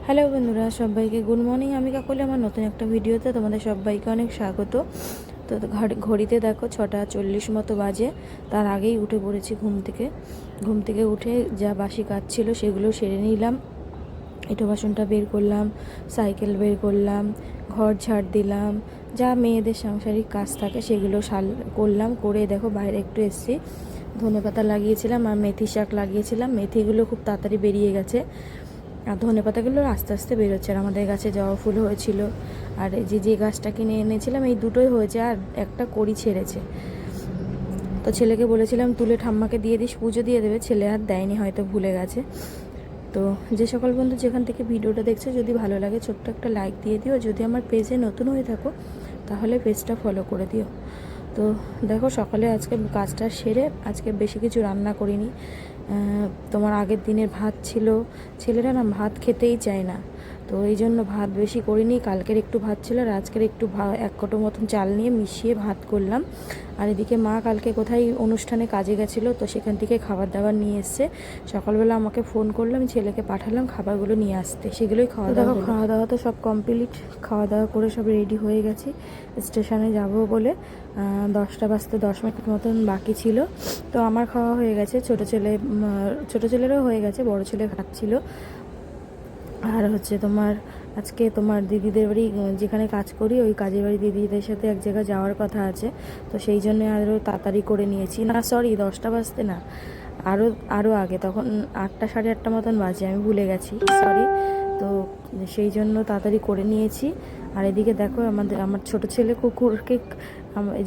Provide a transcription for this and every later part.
Hello বন্ধুরা, সবাইকে good morning. আমি কাকলি আমার নতুন একটা ভিডিওতে তোমাদের সবাইকে অনেক স্বাগত। তো ঘড়িতে দেখো 6:40 মতো বাজে। তার আগেই উঠে পড়েছি ঘুম থেকে উঠে যা বাসি কাজ ছিল সেগুলো সেরে নিলাম। এঁটো বাসনটা বের করলাম, সাইকেল বের করলাম, ঘর ঝাড় দিলাম, যা মেয়েদের সাংসারিক কাজ থাকে সেগুলো করলাম। করে দেখো বাইরে একটু এসেছি, ধনেপাতা লাগিয়েছিলাম আর মেথি শাক লাগিয়েছিলাম। মেথিগুলো খুব তাড়াতাড়ি বেরিয়ে গেছে আর ধনেপাতাগুলো আস্তে আস্তে বেরোচ্ছে। আর আমাদের গাছে জবা ফুল হয়েছিল, আর এই যে গাছটা কিনে এনেছিলাম এই দুটোই হয়েছে, আর একটা কড়ি ছেড়েছে। তো ছেলেকে বলেছিলাম তুলে ঠাম্মাকে দিয়ে দিস, পুজো দিয়ে দেবে। ছেলে আর দেয়নি, হয়তো ভুলে গেছে। তো যে সকল বন্ধু যেখান থেকে ভিডিওটা দেখছো, যদি ভালো লাগে ছোট্ট একটা লাইক দিয়ে দিও। যদি আমার পেজে নতুন হয়ে থাকো তাহলে পেজটা ফলো করে দিও। তো দেখো সকালে আজকে কাজটা সেরে আজকে বেশি কিছু রান্না করিনি। তোমার আগের দিনের ভাত ছিল, ছেলেরা না ভাত খেতেই চায় না, তো এই জন্য ভাত বেশি করিনি। কালকের একটু ভাত ছিল আর আজকের একটু এক কোটো মতন চাল নিয়ে মিশিয়ে ভাত করলাম। আর এদিকে মা কালকে কোথায় অনুষ্ঠানে কাজে গেছিলো, তো সেখান থেকে খাবার দাবার নিয়ে এসছে। সকালবেলা আমাকে ফোন করলাম, ছেলেকে পাঠালাম খাবারগুলো নিয়ে আসতে, সেগুলোই খাওয়া দাওয়া তো সব কমপ্লিট। খাওয়া দাওয়া করে সব রেডি হয়ে গেছি স্টেশনে যাব বলে। 10টা বাজতে 10 মিনিট মতন বাকি ছিল। তো আমার খাওয়া হয়ে গেছে, ছোটো ছেলেরও হয়ে গেছে, বড় ছেলে খাচ্ছিল। আর হচ্ছে আজকে দিদিদের বাড়ি, যেখানে কাজ করি ওই কাজের বাড়ি দিদিদের সাথে এক জায়গায় যাওয়ার কথা আছে। তো সেই জন্য আরও তাড়াতাড়ি করে নিয়েছি। না সরি, 10টা বাজতে না, আরও আগে, তখন 8টা সাড়ে 8টা মতন বাজে, আমি ভুলে গেছি, সরি। তো সেই জন্য তাড়াতাড়ি করে নিয়েছি। আর এদিকে দেখো আমার ছোট ছেলে কুকুরকে,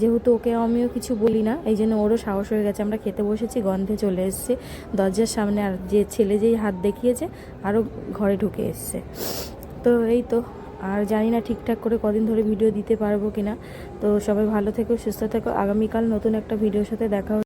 যেহেতু ওকে আমিও কিছু বলি না, এই জন্য ওরও সাহস হয়ে গেছে। আমরা খেতে বসেছি, গন্ধে চলে এসছে দরজার সামনে, আর যেই হাত দেখিয়েছে আরও ঘরে ঢুকে এসছে। তো এই তো, আর জানি না ঠিকঠাক করে কদিন ধরে ভিডিও দিতে পারবো কিনা। তো সবাই ভালো থেকো, সুস্থ থেকো। আগামীকাল নতুন একটা ভিডিওর সাথে দেখা